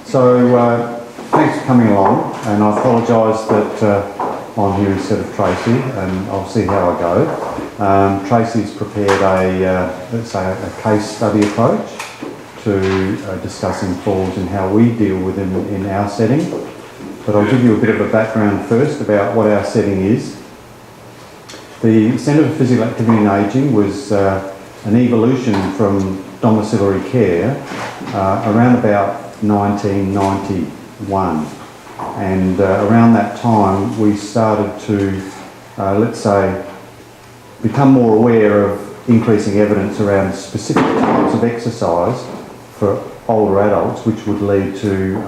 Thanks for coming along, and I apologise that I'm here instead of Tracy, and I'll see how I go. Tracy's prepared let's say a case study approach to discussing falls and how we deal with them in our setting. But I'll give you a bit of a background first about what our setting is. The Centre for Physical Activity and Ageing was an evolution from domiciliary care around about 1991, and around that time we started to, let's say, become more aware of increasing evidence around specific types of exercise for older adults, which would lead to,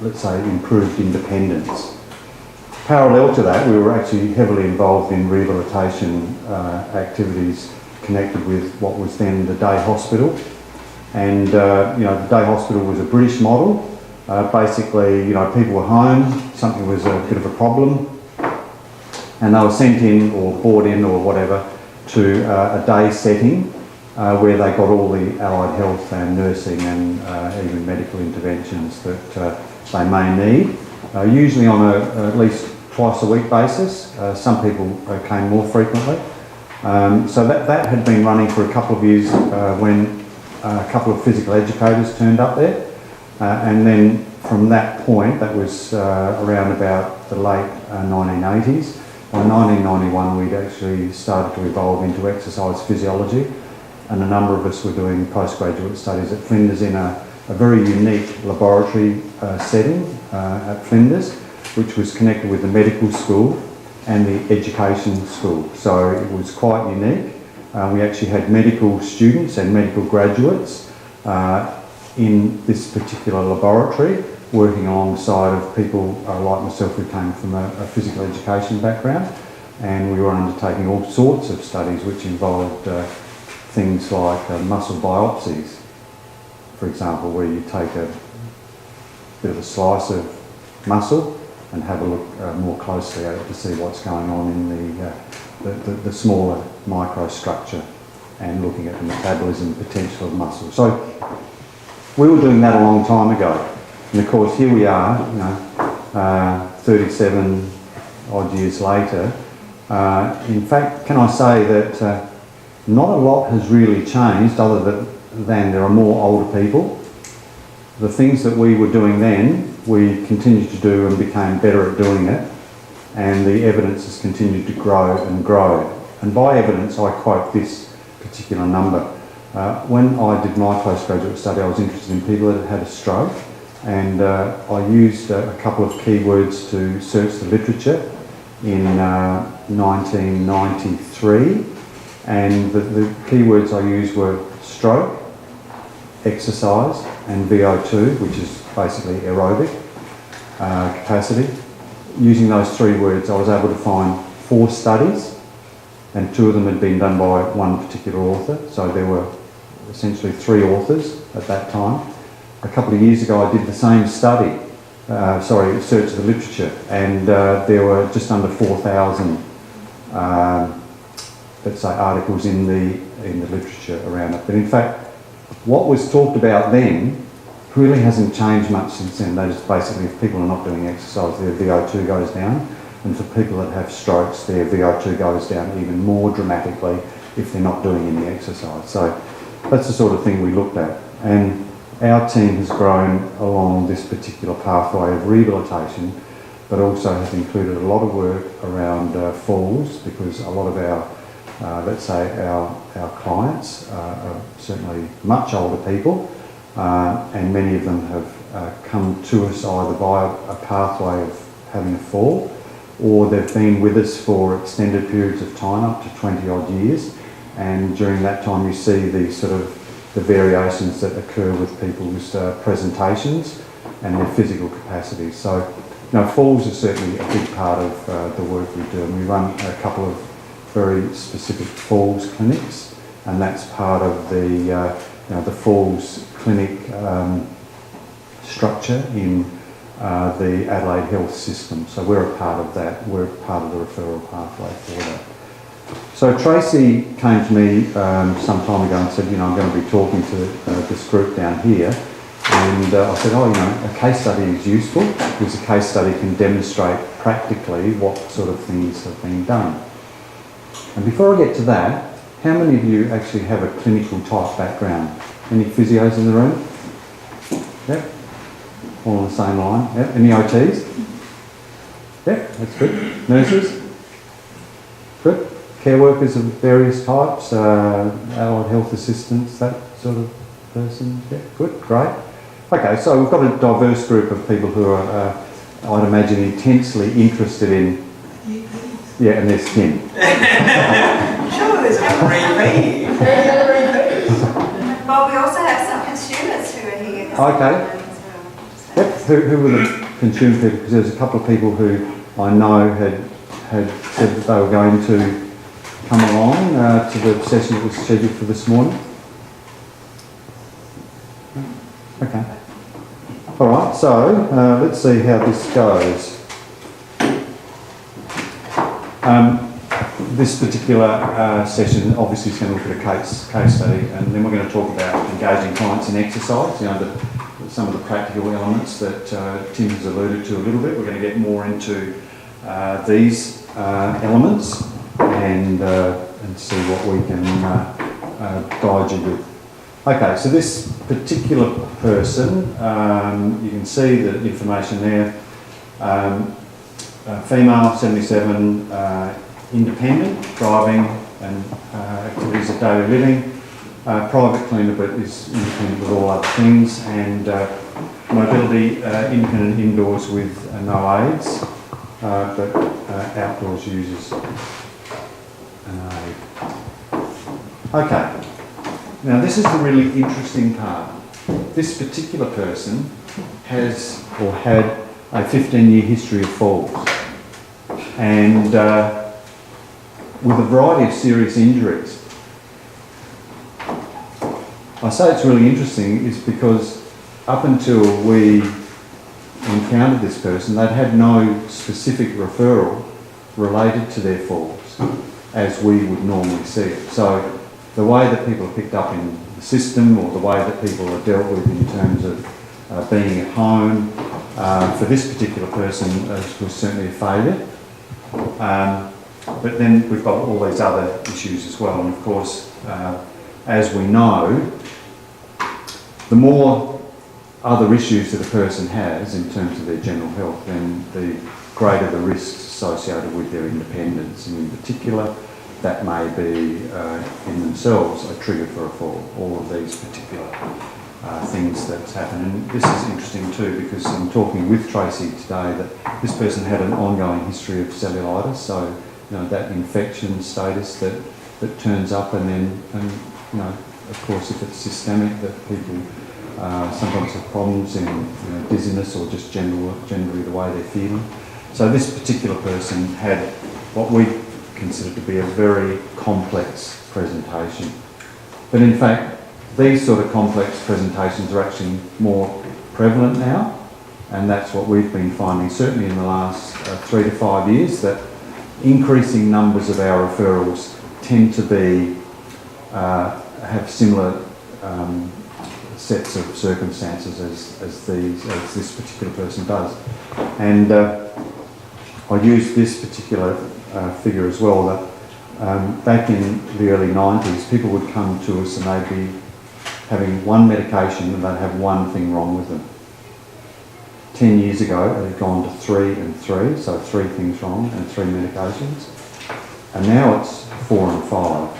let's say, improved independence. Parallel to that, we were actually heavily involved in rehabilitation activities connected with what was then the day hospital. And the day hospital was a British model. Basically, people were home, something was a bit of a problem, and they were sent in or brought in or whatever to a day setting where they got all the allied health and nursing and even medical interventions that they may need, usually on at least twice a week basis. Some people came more frequently. So that had been running for a couple of years when a couple of physical educators turned up there, and then from that point, that was around about the late 1980s. By 1991 we'd actually started to evolve into exercise physiology, and a number of us were doing postgraduate studies at Flinders in a very unique laboratory setting at Flinders, which was connected with the medical school and the education school. So it was quite unique. We actually had medical students and medical graduates in this particular laboratory, working alongside of people like myself who came from a physical education background, and we were undertaking all sorts of studies which involved things like muscle biopsies, for example, where you take a bit of a slice of muscle and have a look more closely at it to see what's going on in the smaller microstructure, and looking at the metabolism potential of muscle. So we were doing that a long time ago, and of course here we are, 37 odd years later. In fact, can I say that not a lot has really changed, other than there are more older people. The things that we were doing then, we continued to do and became better at doing it, and the evidence has continued to grow and grow. And by evidence, I quote this particular number. When I did my postgraduate study, I was interested in people that had a stroke, and I used a couple of keywords to search the literature in 1993, and the keywords I used were stroke, exercise, and VO2, which is basically aerobic capacity. Using those three words, I was able to find 4 studies, and 2 of them had been done by one particular author. So there were essentially 3 authors at that time. A couple of years ago, I did the same study, search the literature, and there were just under 4,000, let's say, articles in the literature around it. But in fact, what was talked about then really hasn't changed much since then. That is basically, if people are not doing exercise, their VO2 goes down, and for people that have strokes, their VO2 goes down even more dramatically if they're not doing any exercise. So that's the sort of thing we looked at, and our team has grown along this particular pathway of rehabilitation, but also has included a lot of work around falls, because a lot of our, let's say, our clients are certainly much older people, and many of them have come to us either via a pathway of having a fall, or they've been with us for extended periods of time, up to 20 odd years, and during that time you see the sort of the variations that occur with people's presentations and their physical capacities. So, falls are certainly a big part of the work we do, and we run a couple of very specific falls clinics, and that's part of the falls clinic structure in the Adelaide Health System. So we're a part of that. We're part of the referral pathway for that. So Tracy came to me some time ago and said, I'm going to be talking to this group down here, And I said, oh, you know, a case study is useful because a case study can demonstrate practically what sort of things have been done. And before I get to that, how many of you actually have a clinical type background? Any physios in the room? Yep. All on the same line. Yep. Any OTs? Yep, that's good. Nurses? Good. Care workers of various types, allied health assistants, that sort of person? Yeah, good, great. Okay, so we've got a diverse group of people who are, I'd imagine, intensely interested in... Yeah, and there's Tim. Sure, there's a repeat. Well, we also have some consumers who are here. Okay. Yep. Who were the consumer people? Because there's a couple of people who I know had said that they were going to come along to the session that was scheduled for this morning. Okay. All right. So let's see how this goes. This particular session obviously is going to look at a case study, and then we're going to talk about engaging clients in exercise. You know, some of the practical elements that Tim has alluded to a little bit. We're going to get more into these elements and see what we can guide you with. Okay, so this particular person, you can see the information there. Female, 77, independent, driving and activities of daily living. Private cleaner, but is independent with all other things, and mobility, independent indoors with no aids, but outdoors uses an aid. Okay, now this is the really interesting part. This particular person has or had a 15-year history of falls, and with a variety of serious injuries. I say it's really interesting is because up until we encountered this person, they'd had no specific referral related to their falls as we would normally see it. So the way that people are picked up in the system, or the way that people are dealt with in terms of being at home, for this particular person was certainly a failure. But then we've got all these other issues as well, and of course, as we know, the more other issues that a person has in terms of their general health, then the greater the risks associated with their independence, and in particular, that may be in themselves a trigger for a fall. All of these particular things that's happened, and this is interesting too because I'm talking with Tracy today that this person had an ongoing history of cellulitis, so you know that infection status that turns up, and you know, of course, if it's systemic, that people sometimes have problems in dizziness or just generally the way they're feeling. So this particular person had what we consider to be a very complex presentation. But in fact, these sort of complex presentations are actually more prevalent now, and that's what we've been finding, certainly in the last 3 to 5 years, that increasing numbers of our referrals tend to be have similar sets of circumstances as this particular person does. And I used this particular figure as well, that back in the early 90s, people would come to us and they'd be having one medication and they'd have one thing wrong with them. 10 years ago, it had gone to 3 and 3, so 3 things wrong and 3 medications. And now it's 4 and 5.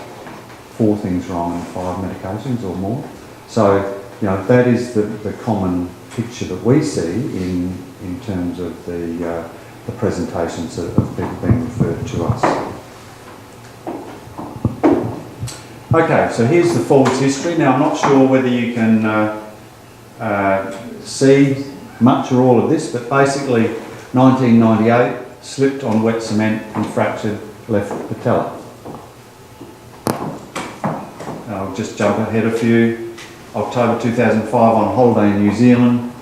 4 things wrong and 5 medications or more. So, that is the common picture that we see in terms of the presentations of people being referred to us. Okay, so here's the falls history. Now, I'm not sure whether you can see much or all of this, but basically 1998, slipped on wet cement and fractured left patella. I'll just jump ahead a few. October 2005, on holiday in New Zealand,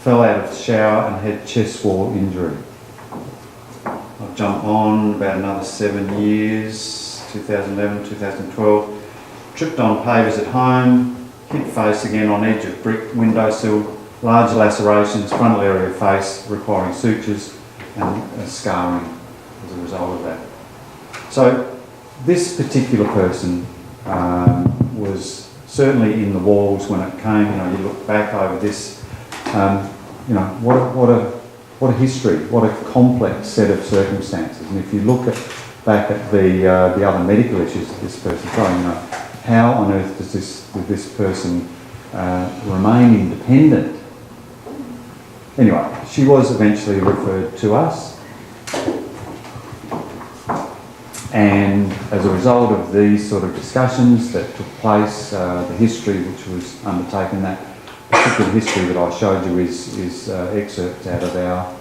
fell out of the shower and had chest wall injury. I'll jump on about another 7 years, 2011, 2012, tripped on pavers at home, hit face again on edge of brick windowsill, large lacerations, frontal area of face requiring sutures and scarring as a result of that. So this particular person was certainly in the walls when it came. You know, you look back over this, you know, what a history, what a complex set of circumstances. And if you look back at the other medical issues that this person's throwing, you know, how on earth does this person remain independent? Anyway, she was eventually referred to us, and as a result of these sort of discussions that took place, the history which was undertaken, that particular history that I showed you is excerpts out of our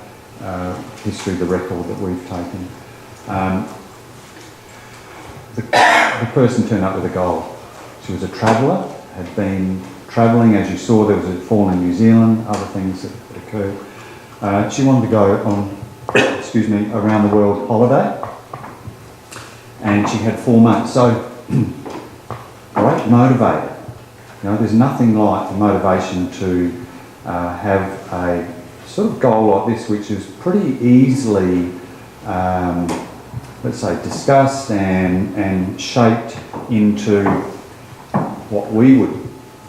history, the record that we've taken. The person turned up with a goal. She was a traveller, had been travelling, as you saw. There was a fall in New Zealand, other things that occurred. She wanted to go on, around the world holiday, and she had 4 months. So, great motivator. You know, there's nothing like the motivation to have a sort of goal like this, which is pretty easily, let's say, discussed and shaped into what we would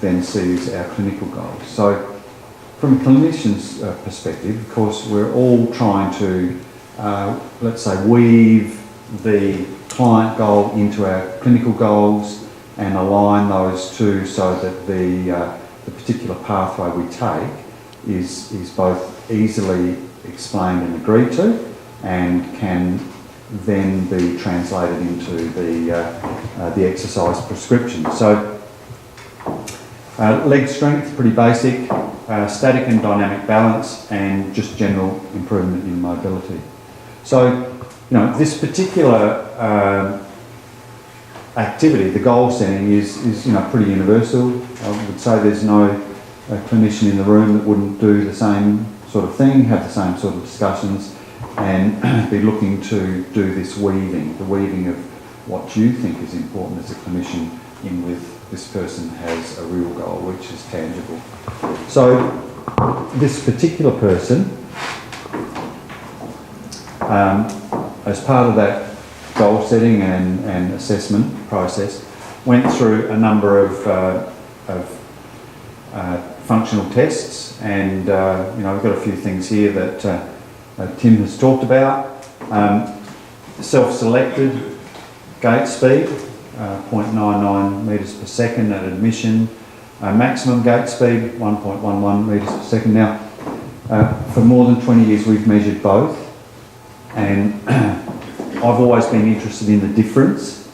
then see as our clinical goals. So, from a clinician's perspective, of course, we're all trying to, let's say, weave the client goal into our clinical goals and align those two so that the particular pathway we take is both easily explained and agreed to and can then be translated into the exercise prescription. So leg strength, pretty basic, static and dynamic balance, and just general improvement in mobility. So, you know, this particular activity, the goal setting, is you know, pretty universal. I would say there's no clinician in the room that wouldn't do the same sort of thing, have the same sort of discussions, and be looking to do this weaving, the weaving of what you think is important as a clinician in with this person has a real goal, which is tangible. So this particular person, as part of that goal setting and assessment process, went through a number of functional tests, and you know, we've got a few things here that Tim has talked about. Self-selected gait speed, 0.99 metres per second at admission. Maximum gait speed, 1.11 metres per second. Now, for more than 20 years we've measured both, and I've always been interested in the difference,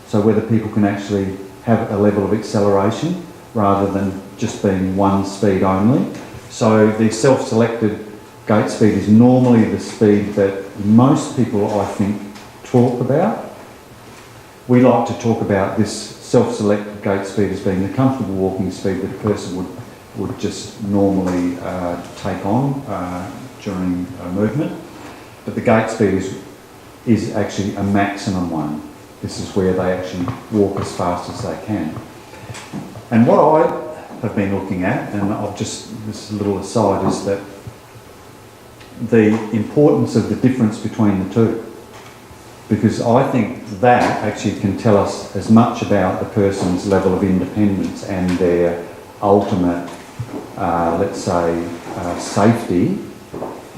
so whether people can actually have a level of acceleration rather than just being one speed only. So the self-selected gait speed is normally the speed that most people, I think, talk about. We like to talk about this self-selected gait speed as being the comfortable walking speed that a person would just normally take on during a movement. But the gait speed is actually a maximum one. This is where they actually walk as fast as they can. And what I have been looking at, and this is a little aside, is that the importance of the difference between the two. Because I think that actually can tell us as much about the person's level of independence and their ultimate, let's say, safety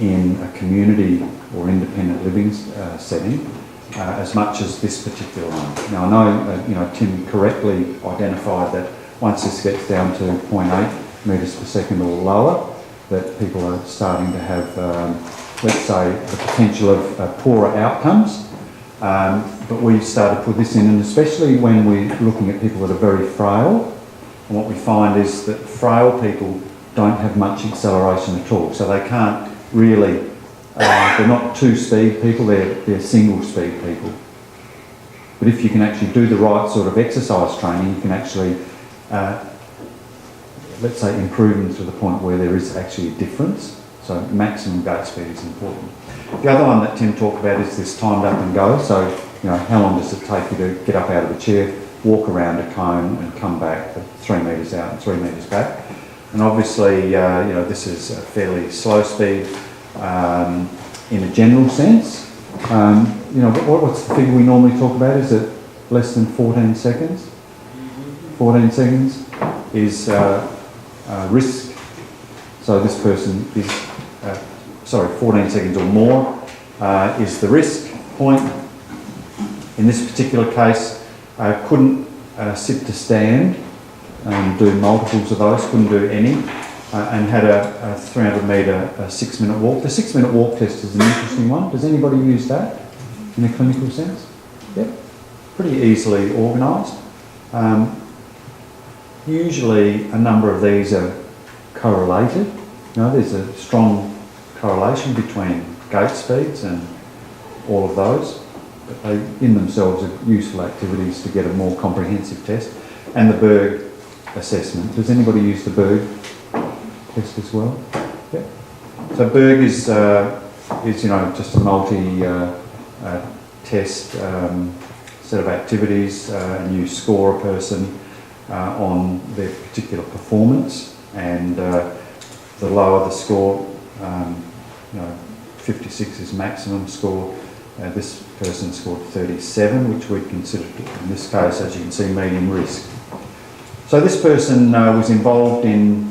in a community or independent living setting, as much as this particular one. Now, I know, you know, Tim correctly identified that once this gets down to 0.8 metres per second or lower, that people are starting to have, let's say, the potential of poorer outcomes. But we started to put this in, and especially when we're looking at people that are very frail, and what we find is that frail people don't have much acceleration at all, so they can't really, they're not two-speed people, they're single-speed people. But if you can actually do the right sort of exercise training, you can actually, let's say, improve them to the point where there is actually a difference. So maximum gait speed is important. The other one that Tim talked about is this timed up and go. So, you know, how long does it take you to get up out of the chair, walk around a cone and come back 3 metres out and 3 metres back? And obviously, this is a fairly slow speed in a general sense. What's the figure we normally talk about? Is it less than 14 seconds? 14 seconds is risk. So this person is, 14 seconds or more is the risk point. In this particular case, couldn't sit to stand and do multiples of those, couldn't do any, and had a 300 metre 6-minute walk. The 6-minute walk test is an interesting one. Does anybody use that in a clinical sense? Yep, pretty easily organised. Usually a number of these are correlated. There's a strong correlation between gait speeds and all of those, but they in themselves are useful activities to get a more comprehensive test. And the Berg assessment. Does anybody use the Berg test as well? Yeah. So Berg is just a multi test set of activities, and you score a person on their particular performance, and the lower the score, 56 is maximum score. This person scored 37, which we consider, in this case, as you can see, medium risk. So this person was involved in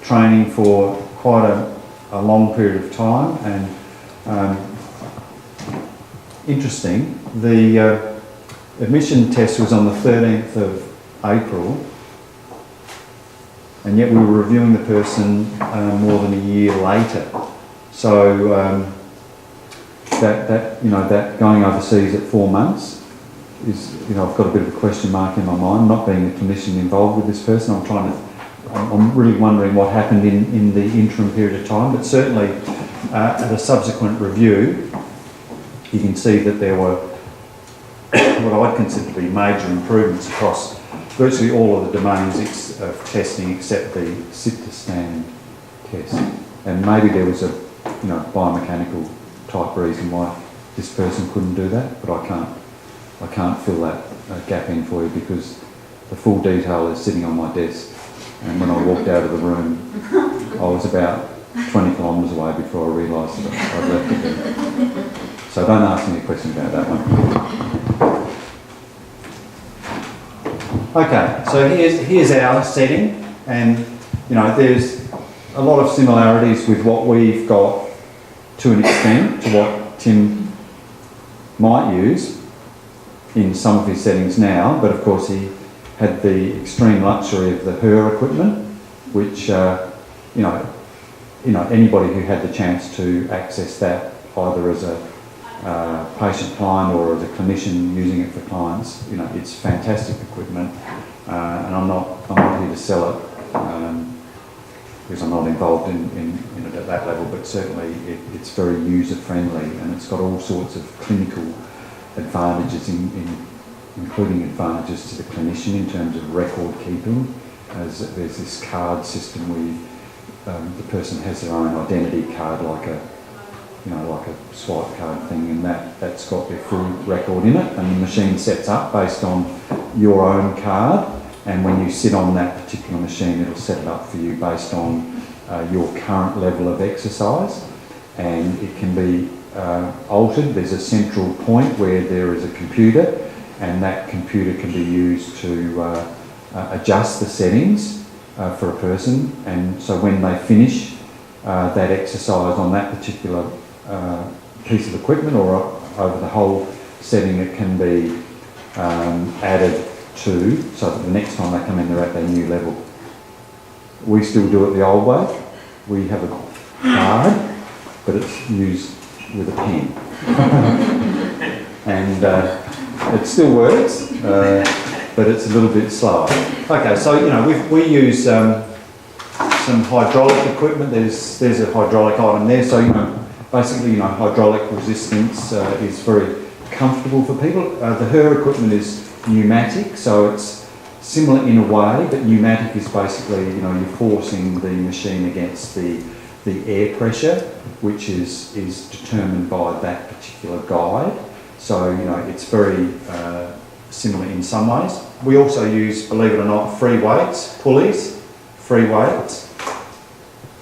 training for quite a long period of time, and interesting, the admission test was on the 13th of April, and yet we were reviewing the person more than a year later. So that going overseas at 4 months is, I've got a bit of a question mark in my mind, not being a clinician involved with this person. I'm really wondering what happened in the interim period of time, but certainly at a subsequent review, you can see that there were what I'd consider to be major improvements across virtually all of the domains of testing except the sit-to-stand test. And maybe there was a biomechanical type reason why this person couldn't do that, but I can't fill that gap in for you because the full detail is sitting on my desk. And when I walked out of the room, I was about 20 kilometres away before I realised that I'd left it there. So don't ask me a question about that one. Okay, so here's our setting, and there's a lot of similarities with what we've got to an extent to what Tim might use in some of his settings now, but of course he had the extreme luxury of the HER equipment, which anybody who had the chance to access that either as a patient client or as a clinician using it for clients, it's fantastic equipment, and I'm not here to sell it because I'm not involved in it at that level, but certainly it's very user friendly, and it's got all sorts of clinical advantages including advantages to the clinician in terms of record keeping, as there's this card system where the person has their own identity card, like a swipe card thing, and that's got their full record in it, and the machine sets up based on your own card, and when you sit on that particular machine it'll set it up for you based on your current level of exercise, and it can be altered. There's a central point where there is a computer, and that computer can be used to adjust the settings for a person, and so when they finish that exercise on that particular piece of equipment or over the whole setting, it can be added to, so that the next time they come in they're at their new level. We still do it the old way. We have a card, but it's used with a pen. And it still works, but it's a little bit slower. Okay, so we use some hydraulic equipment. There's a hydraulic item there, so basically hydraulic resistance is very comfortable for people. The HER equipment is pneumatic, so it's similar in a way, but pneumatic is basically you're forcing the machine against the air pressure, which is determined by that particular guide. So it's very similar in some ways. We also use, believe it or not, free weights, pulleys free weights,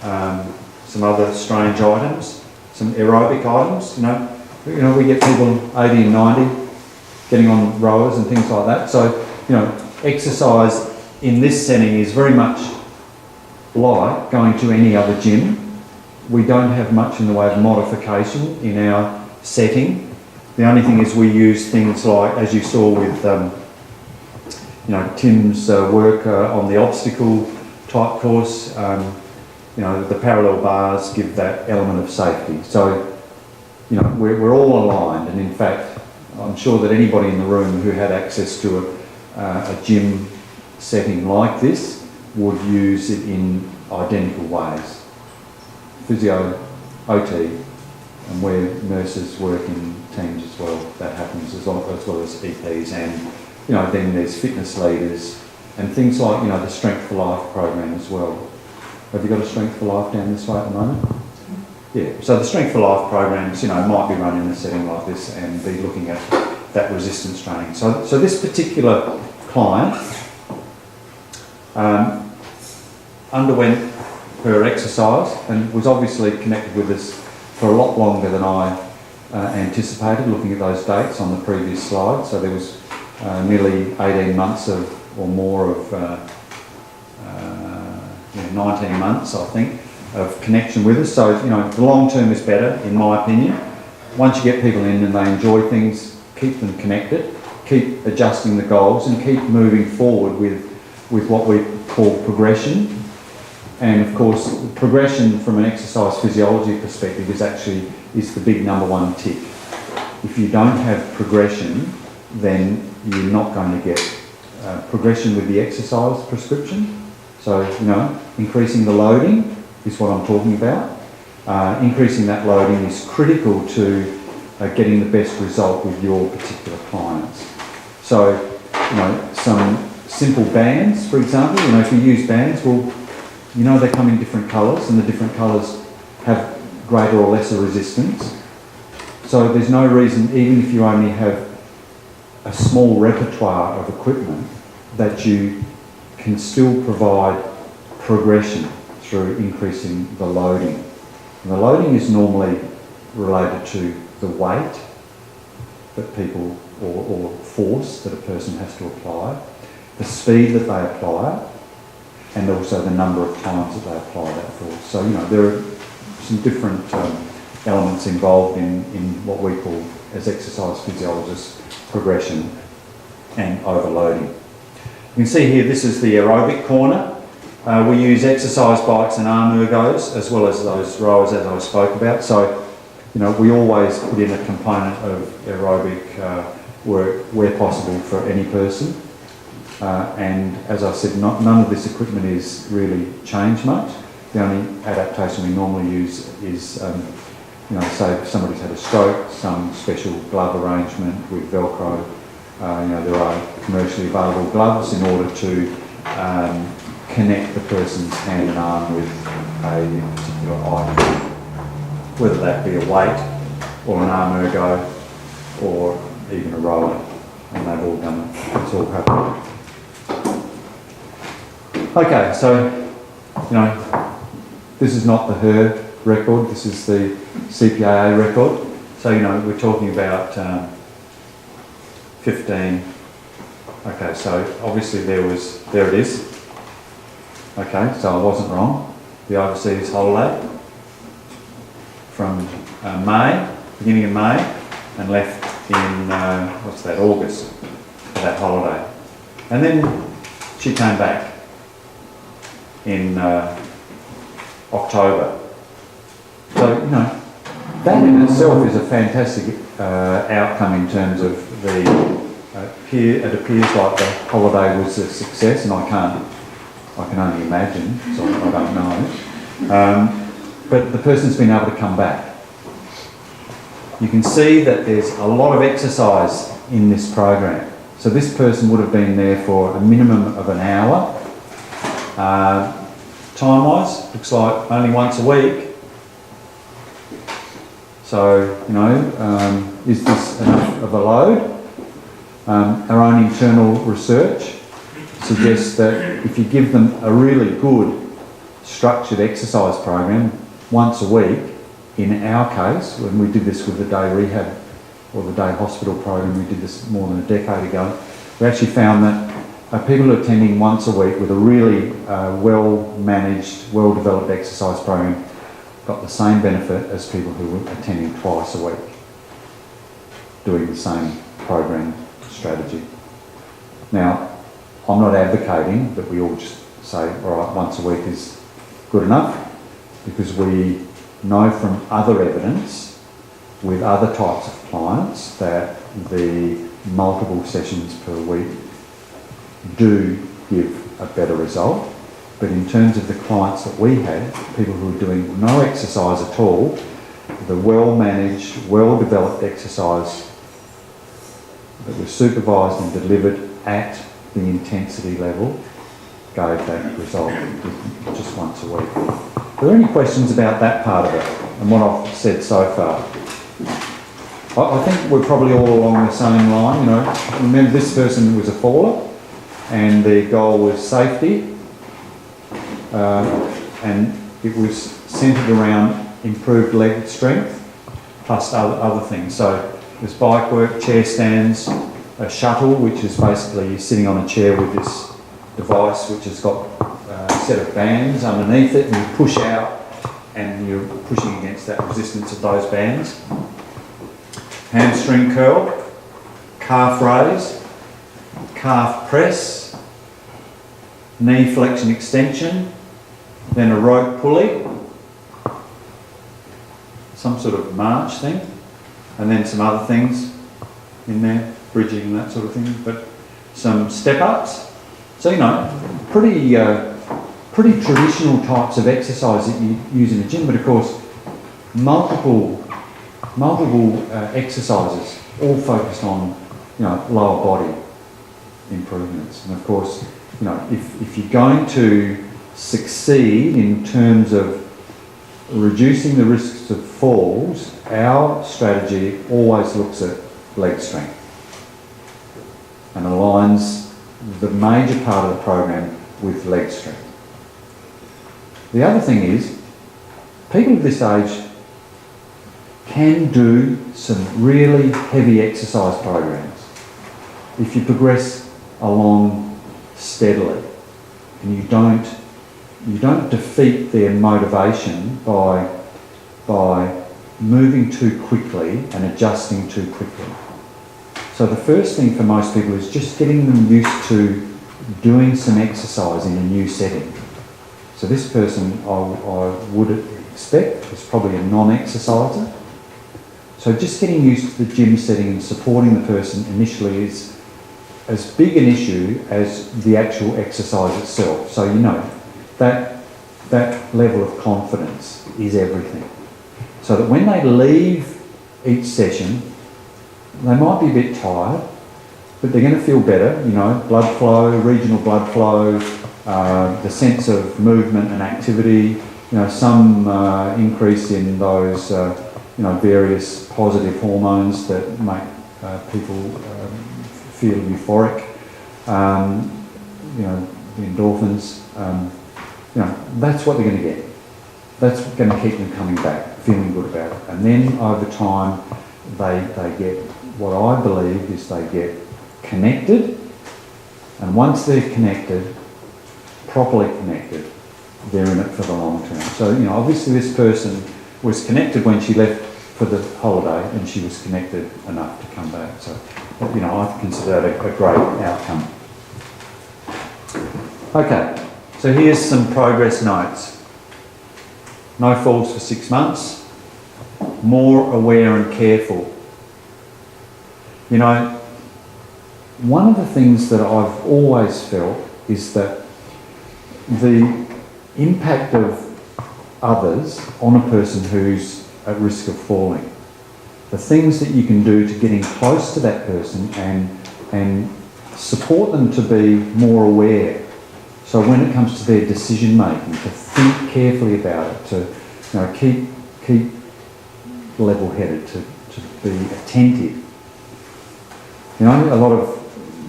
some other strange items, some aerobic items. You know, we get people 80 and 90 getting on rowers and things like that. So, you know, exercise in this setting is very much like going to any other gym. We don't have much in the way of modification in our setting. The only thing is we use things like, as you saw with, you know, Tim's work on the obstacle type course, you know, the parallel bars give that element of safety. So, you know, we're all aligned, and in fact, I'm sure that anybody in the room who had access to a gym setting like this would use it in identical ways. Physio, OT, and where nurses work in teams as well, that happens as well as EPs, and you know, then there's fitness leaders and things like, you know, the Strength for Life program as well. Have you got a Strength for Life down this way at the moment? Yeah, so the Strength for Life programs, you know, might be run in a setting like this and be looking at that resistance training. So this particular client underwent her exercise and was obviously connected with us for a lot longer than I anticipated, looking at those dates on the previous slide. So there was nearly 18 months or more of 19 months, I think, of connection with us. So, you know, the long term is better, in my opinion. Once you get people in and they enjoy things, keep them connected, keep adjusting the goals and keep moving forward with what we call progression. And of course, progression from an exercise physiology perspective is the big number one tick. If you don't have progression, then you're not going to get progression with the exercise prescription. So, you know, increasing the loading is what I'm talking about. Increasing that loading is critical to getting the best result with your particular clients. So, you know, some simple bands, for example, you know, if you use bands, well, you know, they come in different colours and the different colours have greater or lesser resistance. So there's no reason, even if you only have a small repertoire of equipment, that you can still provide progression through increasing the loading. And the loading is normally related to the weight that people, or force that a person has to apply, the speed that they apply, and also the number of times that they apply that force. So, you know, there are some different elements involved in what we call, as exercise physiologists, progression and overloading. You can see here, this is the aerobic corner. We use exercise bikes and arm ergos, as well as those rowers as I spoke about. So, you know, we always put in a component of aerobic work where possible for any person. And as I said, none of this equipment is really changed much. The only adaptation we normally use is, you know, say if somebody's had a stroke, some special glove arrangement with Velcro. You know, there are commercially available gloves in order to connect the person's hand and arm with a particular item, whether that be a weight or an arm ergo or even a roller, and they've all done it. It's all happened. Okay, so, you know, this is not the HER record, this is the CPAA record. So, you know, we're talking about 15. Okay, so obviously there it is. Okay, so I wasn't wrong. The overseas holiday from May, beginning of May, and left in, August for that holiday. And then she came back in October. So, you know, that in itself is a fantastic outcome in terms of the, it appears like the holiday was a success, and I can only imagine, so I don't know. But the person's been able to come back. You can see that there's a lot of exercise in this program. So this person would have been there for a minimum of an hour. Time-wise, looks like only once a week. So, you know, is this enough of a load? Our own internal research suggests that if you give them a really good structured exercise program once a week, in our case, when we did this with the day rehab or the day hospital program, we did this more than a decade ago, we actually found that people attending once a week with a really well-managed, well-developed exercise program got the same benefit as people who were attending twice a week, doing the same program strategy. Now, I'm not advocating that we all just say, all right, once a week is good enough, because we know from other evidence with other types of clients that the multiple sessions per week do give a better result. But in terms of the clients that we had, people who were doing no exercise at all, the well-managed, well-developed exercise that was supervised and delivered at the intensity level gave that result just once a week. Are there any questions about that part of it and what I've said so far? I think we're probably all along the same line, you know. Remember, this person was a faller and their goal was safety, and it was centred around improved leg strength plus other things. So there's bike work, chair stands, a shuttle, which is basically you're sitting on a chair with this device which has got a set of bands underneath it, and you push out and you're pushing against that resistance of those bands. Hamstring curl, calf raise, calf press, knee flexion extension, then a rope pulley, some sort of march thing, and then some other things in there, bridging and that sort of thing, but some step-ups. So, you know, pretty traditional types of exercise that you use in the gym, but of course, multiple exercises, all focused on, you know, lower body improvements. And of course, you know, if you're going to succeed in terms of reducing the risks of falls, our strategy always looks at leg strength and aligns the major part of the program with leg strength. The other thing is, people of this age can do some really heavy exercise programs if you progress along steadily and you don't defeat their motivation by moving too quickly and adjusting too quickly. So the first thing for most people is just getting them used to doing some exercise in a new setting. So this person I would expect is probably a non-exerciser. So just getting used to the gym setting and supporting the person initially is as big an issue as the actual exercise itself. So, you know, that level of confidence is everything. So that when they leave each session, they might be a bit tired, but they're going to feel better, you know, blood flow, regional blood flow, the sense of movement and activity, you know, some increase in those, you know, various positive hormones that make people feel euphoric, you know, the endorphins, you know, that's what they're going to get. That's going to keep them coming back, feeling good about it. And then over time, they get, what I believe is they get connected, and once they're connected, properly connected, they're in it for the long term. So, you know, obviously this person was connected when she left for the holiday, and she was connected enough to come back. So, you know, I consider that a great outcome. Okay, so here's some progress notes. No falls for 6 months. More aware and careful. You know, one of the things that I've always felt is that the impact of others on a person who's at risk of falling, the things that you can do to getting close to that person and support them to be more aware. So when it comes to their decision making, to think carefully about it, to, you know, keep level-headed, to be attentive. You know,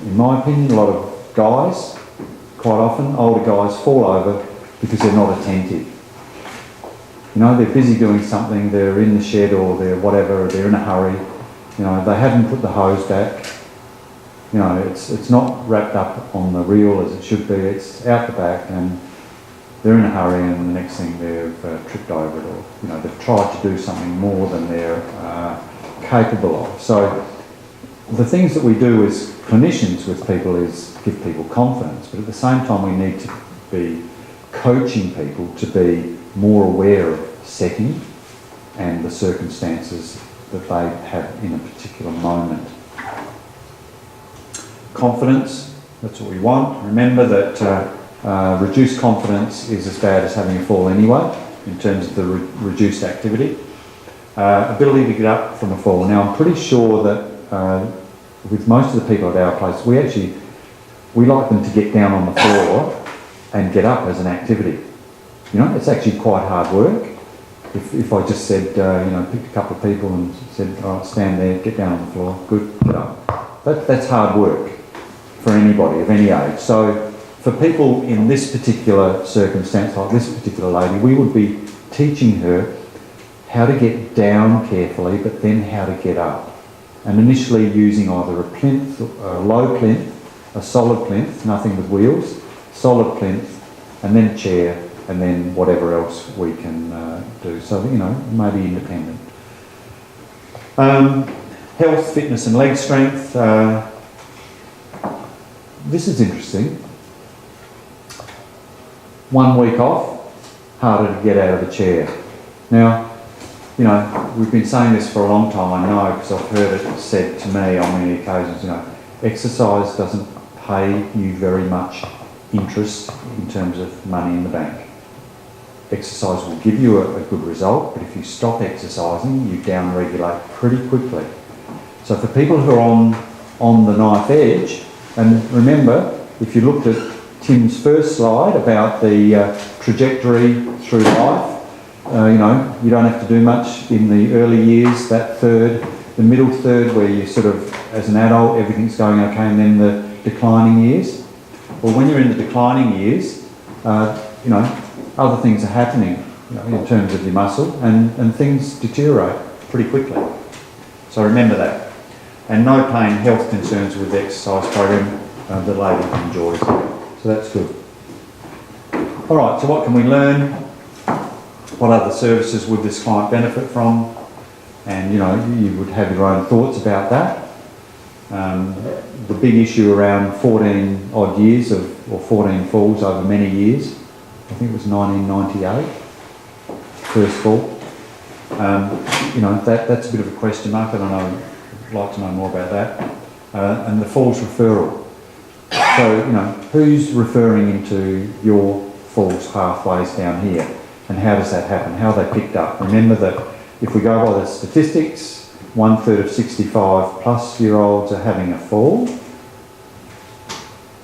in my opinion, a lot of guys quite often, older guys fall over because they're not attentive. You know, they're busy doing something, they're in the shed or they're whatever, they're in a hurry. You know, they haven't put the hose back. You know, it's not wrapped up on the reel as it should be. It's out the back and they're in a hurry, and the next thing they've tripped over it, or you know, they've tried to do something more than they're capable of. So the things that we do as clinicians with people is give people confidence, but at the same time we need to be coaching people to be more aware of setting and the circumstances that they have in a particular moment. Confidence, that's what we want. Remember that reduced confidence is as bad as having a fall anyway, in terms of the reduced activity. Ability to get up from a fall. Now, I'm pretty sure that with most of the people at our place, we like them to get down on the floor and get up as an activity. You know, it's actually quite hard work. If I just said, you know, picked a couple of people and said, all right, stand there, get down on the floor, good, get up. That's hard work for anybody of any age. So for people in this particular circumstance, like this particular lady, we would be teaching her how to get down carefully, but then how to get up. And initially using either a plinth, a low plinth, a solid plinth, nothing with wheels, solid plinth, and then a chair, and then whatever else we can do. So, you know, maybe independent. Health, fitness and leg strength. This is interesting. 1 week off, harder to get out of the chair. Now, you know, we've been saying this for a long time, I know, because I've heard it said to me on many occasions, you know, exercise doesn't pay you very much interest in terms of money in the bank. Exercise will give you a good result, but if you stop exercising, you down-regulate pretty quickly. So for people who are on the knife edge, and remember, if you looked at Tim's first slide about the trajectory through life, you know, you don't have to do much in the early years, that third, the middle third where you sort of, as an adult, everything's going okay, and then the declining years. Well, when you're in the declining years, you know, other things are happening, you know, in terms of your muscle, and things deteriorate pretty quickly. So remember that. And no pain, health concerns with the exercise program, the lady enjoys. So that's good. All right, so what can we learn? What other services would this client benefit from? And, you know, you would have your own thoughts about that. The big issue around 14 odd years or 14 falls over many years. I think it was 1998, first fall. You know, that's a bit of a question mark. I don't know, I'd like to know more about that. And the falls referral. So, you know, who's referring into your falls pathways down here? And how does that happen? How are they picked up? Remember that if we go by the statistics, 1/3 of 65 plus year olds are having a fall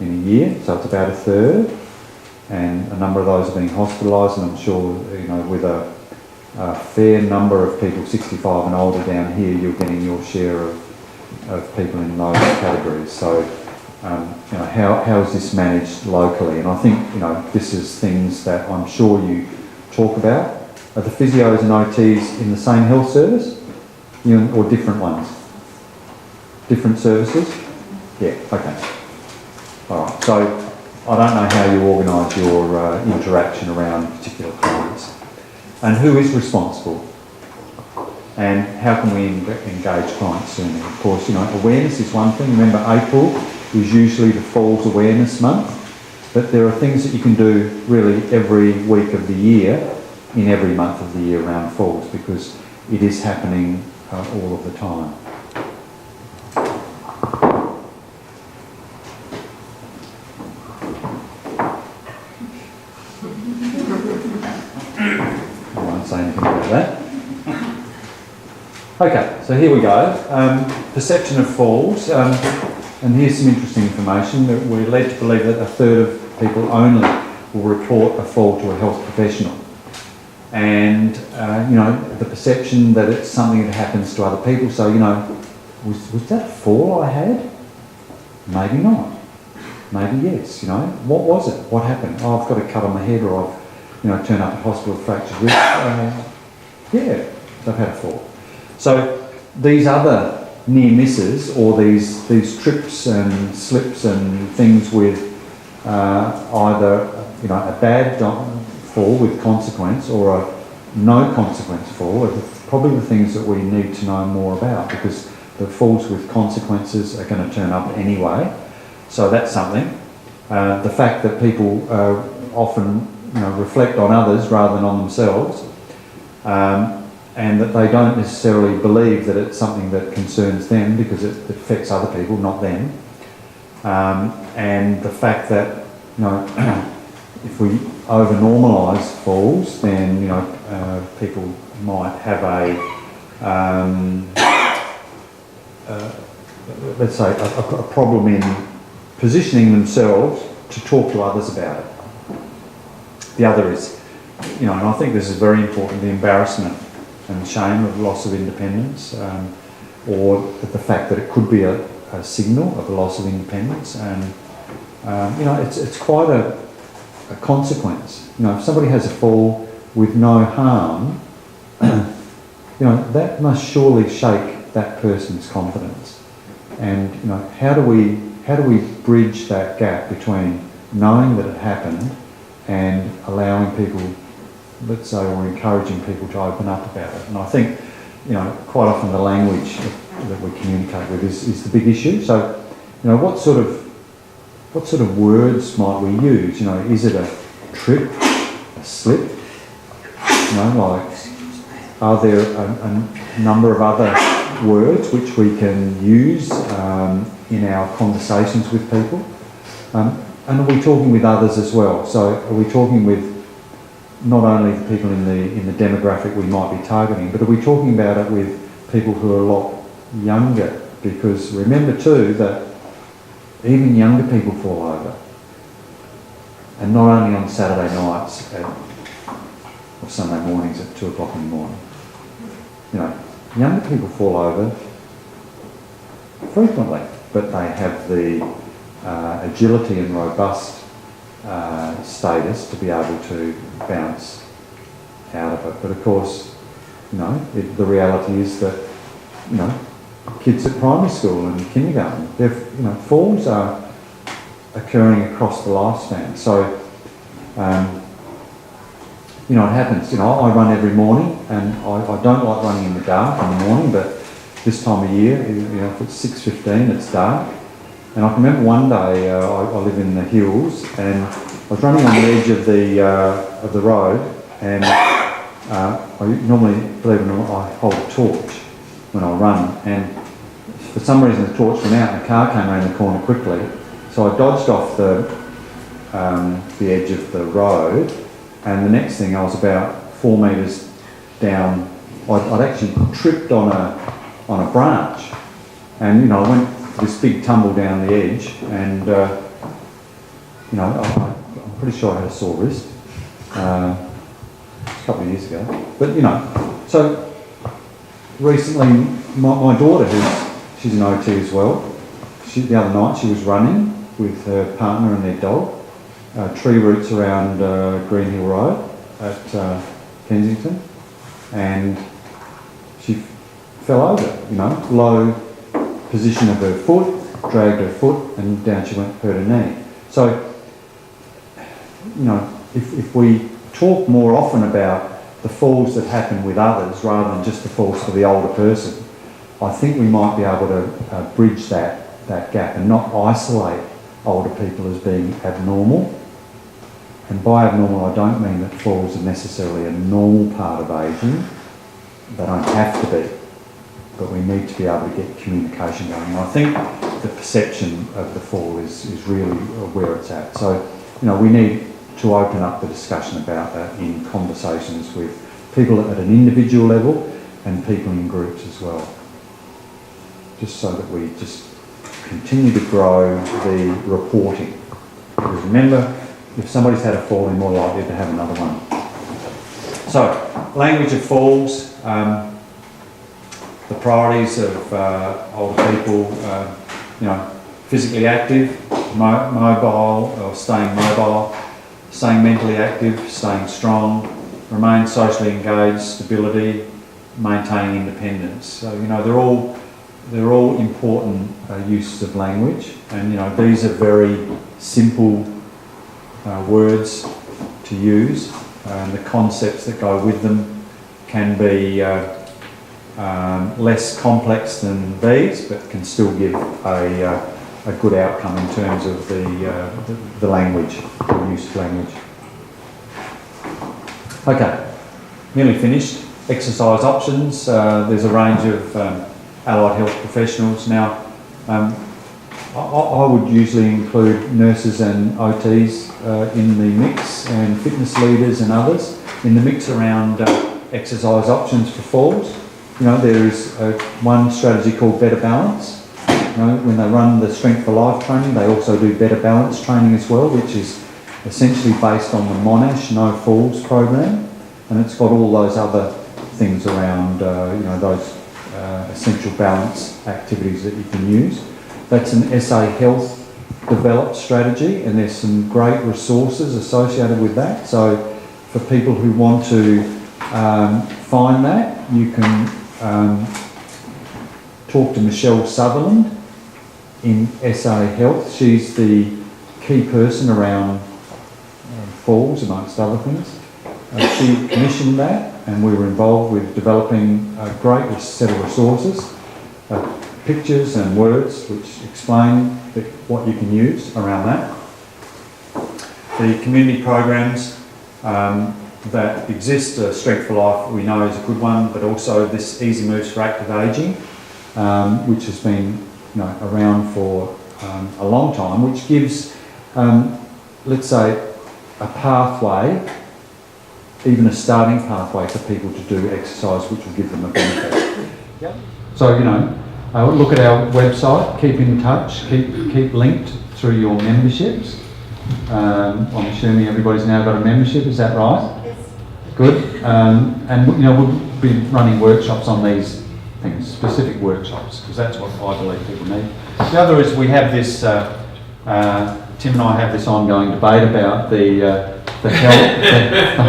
in a year, so it's about 1/3. And a number of those are being hospitalised, and I'm sure, you know, with a fair number of people 65 and older down here, you're getting your share of people in those categories. So, you know, how is this managed locally? And I think, you know, this is things that I'm sure you talk about. Are the physios and OTs in the same health service, you know, or different ones? Different services? Yeah, okay. All right, so I don't know how you organise your interaction around particular clients. And who is responsible? And how can we engage clients sooner? Of course, you know, awareness is one thing. Remember, April is usually the Falls Awareness Month, but there are things that you can do really every week of the year, in every month of the year around falls, because it is happening all of the time. I won't say anything about that. Okay, so here we go. Perception of falls. And here's some interesting information that we're led to believe that 1/3 of people only will report a fall to a health professional. And, you know, the perception that it's something that happens to other people. So, you know, was that fall I had? Maybe not. maybe yes, you know. What was it? What happened? Oh, I've got a cut on my head, or I've, you know, turned up at hospital with fractured wrist. Yeah, they've had a fall. So these other near misses, or these trips and slips and things with either, you know, a bad fall with consequence or a no consequence fall, are probably the things that we need to know more about, because the falls with consequences are going to turn up anyway. So that's something. The fact that people often, you know, reflect on others rather than on themselves, and that they don't necessarily believe that it's something that concerns them because it affects other people, not them. And the fact that, you know, if we over-normalise falls, then, you know, people might have let's say, a problem in positioning themselves to talk to others about it. The other is, you know, and I think this is very important, the embarrassment and shame of loss of independence, or the fact that it could be a signal of a loss of independence. And, you know, it's quite a consequence. You know, if somebody has a fall with no harm, you know, that must surely shake that person's confidence. And, you know, how do we bridge that gap between knowing that it happened and allowing people, let's say, or encouraging people to open up about it? And I think, you know, quite often the language that we communicate with is the big issue. So, you know, what sort of words might we use? You know, is it a trip, a slip? You know, like, are there a number of other words which we can use in our conversations with people? And are we talking with others as well? So are we talking with not only the people in the demographic we might be targeting, but are we talking about it with people who are a lot younger? Because remember too that even younger people fall over. And not only on Saturday nights or Sunday mornings at 2 o'clock in the morning. You know, younger people fall over frequently, but they have the agility and robust status to be able to bounce out of it. But of course, you know, the reality is that, you know, kids at primary school and kindergarten, you know, falls are occurring across the lifespan. So, you know, it happens. You know, I run every morning, and I don't like running in the dark in the morning, but this time of year, you know, if it's 6:15, it's dark. And I can remember one day, I live in the hills, and I was running on the edge of the road, and I normally, believe it or not, I hold a torch when I run, and for some reason the torch went out and a car came around the corner quickly, so I dodged off the edge of the road, and the next thing I was about 4 metres down. I'd actually tripped on a branch, and, you know, I went this big tumble down the edge, and you know, I'm pretty sure I had a sore wrist a couple of years ago. But, you know, so recently my daughter, she's an OT as well, the other night she was running with her partner and their dog, tree roots around Green Hill Road at Kensington, and she fell over, you know, low position of her foot, dragged her foot, and down she went, hurt her knee. So, you know, if we talk more often about the falls that happen with others rather than just the falls for the older person, I think we might be able to bridge that gap and not isolate older people as being abnormal. And by abnormal, I don't mean that falls are necessarily a normal part of ageing. They don't have to be. But we need to be able to get communication going. And I think the perception of the fall is really where it's at. So, you know, we need to open up the discussion about that in conversations with people at an individual level and people in groups as well. Just so that we just continue to grow the reporting. Because remember, if somebody's had a fall, they're more likely to have another one. So, language of falls. The priorities of older people, you know, physically active, mobile or staying mobile, staying mentally active, staying strong, remain socially engaged, stability, maintaining independence. So, you know, they're all important uses of language, and, you know, these are very simple words to use, and the concepts that go with them can be less complex than these, but can still give a good outcome in terms of the language, the use of language. Okay, nearly finished. Exercise options. There's a range of allied health professionals. Now, I would usually include nurses and OTs in the mix, and fitness leaders and others in the mix around exercise options for falls. You know, there is one strategy called Better Balance. You know, when they run the Strength for Life training, they also do Better Balance training as well, which is essentially based on the Monash No Falls program, and it's got all those other things around, you know, those essential balance activities that you can use. That's an SA Health developed strategy, and there's some great resources associated with that. So for people who want to find that, you can talk to Michelle Sutherland in SA Health. She's the key person around falls, amongst other things. She commissioned that, and we were involved with developing a great set of resources, pictures and words which explain what you can use around that. The community programs that exist, Strength for Life we know is a good one, but also this Easy Moves for Active Ageing, which has been, you know, around for a long time, which gives, let's say, a pathway, even a starting pathway for people to do exercise, which will give them a benefit. Yep. So, you know, look at our website, keep in touch, keep linked through your memberships. I'm assuming everybody's now got a membership, is that right? Yes. Good. And, you know, we'll be running workshops on these things, specific workshops, because that's what I believe people need. The other is we have this, Tim and I have this ongoing debate about the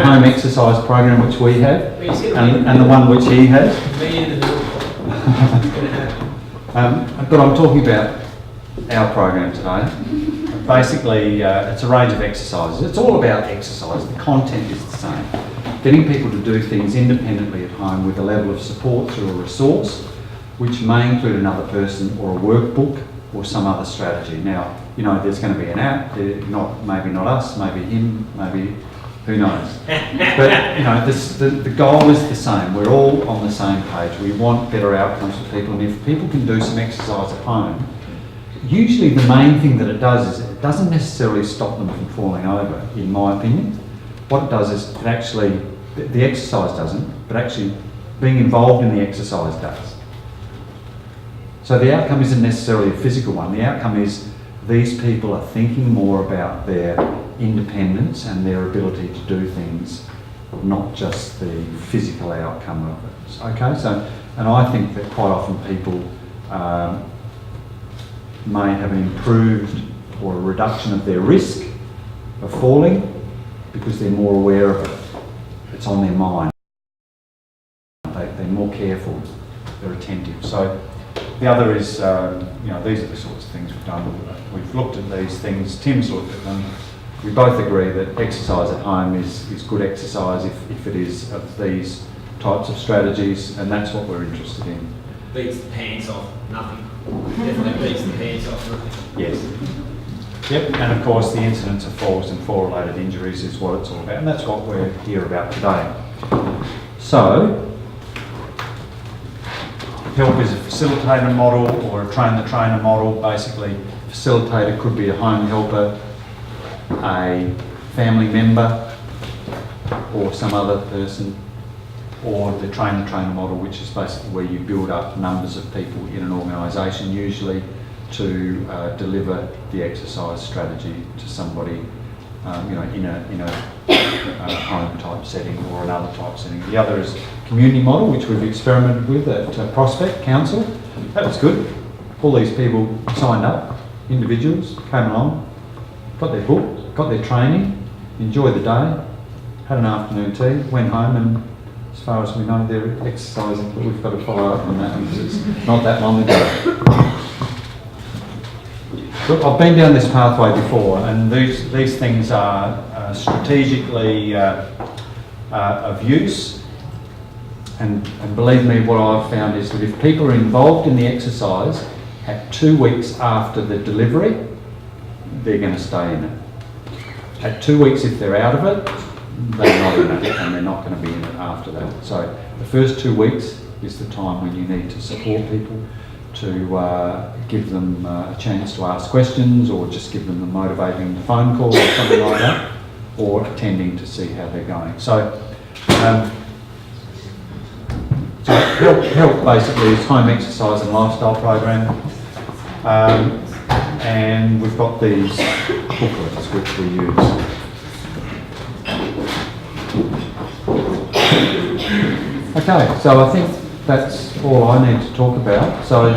home exercise program which we have, and the one which he has. But I'm talking about our program today. Basically, it's a range of exercises. It's all about exercise. The content is the same. Getting people to do things independently at home with a level of support through a resource, which may include another person or a workbook or some other strategy. Now, you know, there's going to be an app, maybe not us, maybe him, maybe who knows. But, you know, the goal is the same. We're all on the same page. We want better outcomes for people, and if people can do some exercise at home, usually the main thing that it does is it doesn't necessarily stop them from falling over, in my opinion. What it does is it actually, the exercise doesn't, but actually being involved in the exercise does. So the outcome isn't necessarily a physical one. The outcome is these people are thinking more about their independence and their ability to do things, not just the physical outcome of it. Okay, so, and I think that quite often people may have an improved or a reduction of their risk of falling because they're more aware of it. It's on their mind. They're more careful, they're attentive. So the other is, you know, these are the sorts of things we've done. We've looked at these things, Tim's looked at them. We both agree that exercise at home is good exercise if it is of these types of strategies, and that's what we're interested in. Beats the pants off nothing. Definitely beats the pants off nothing. Yes. Yep, and of course the incidence of falls and fall-related injuries is what it's all about, and that's what we're here about today. So, HELP is a facilitator model or a train-the-trainer model. Basically, facilitator could be a home helper, a family member, or some other person, or the train-the-trainer model, which is basically where you build up numbers of people in an organisation, usually to deliver the exercise strategy to somebody, you know, in a home type setting or another type setting. The other is community model, which we've experimented with at Prospect Council. That was good. All these people signed up, individuals came along, got their book, got their training, enjoyed the day, had an afternoon tea, went home, and as far as we know, they're exercising, but we've got to follow up on that because it's not that long ago. Look, I've been down this pathway before, and these things are strategically of use. And believe me, what I've found is that if people are involved in the exercise at 2 weeks after the delivery, they're going to stay in it. At 2 weeks, if they're out of it, they're not in it, and they're not going to be in it after that. So the first 2 weeks is the time when you need to support people, to give them a chance to ask questions, or just give them a motivating phone call or something like that, or attending to see how they're going. So help basically is home exercise and lifestyle program, and we've got these booklets which we use. Okay, so I think that's all I need to talk about. So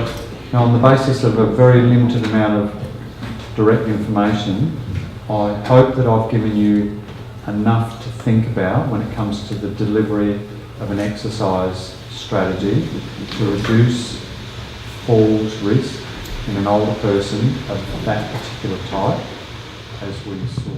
now, on the basis of a very limited amount of direct information, I hope that I've given you enough to think about when it comes to the delivery of an exercise strategy to reduce falls risk in an older person of that particular type, as we saw.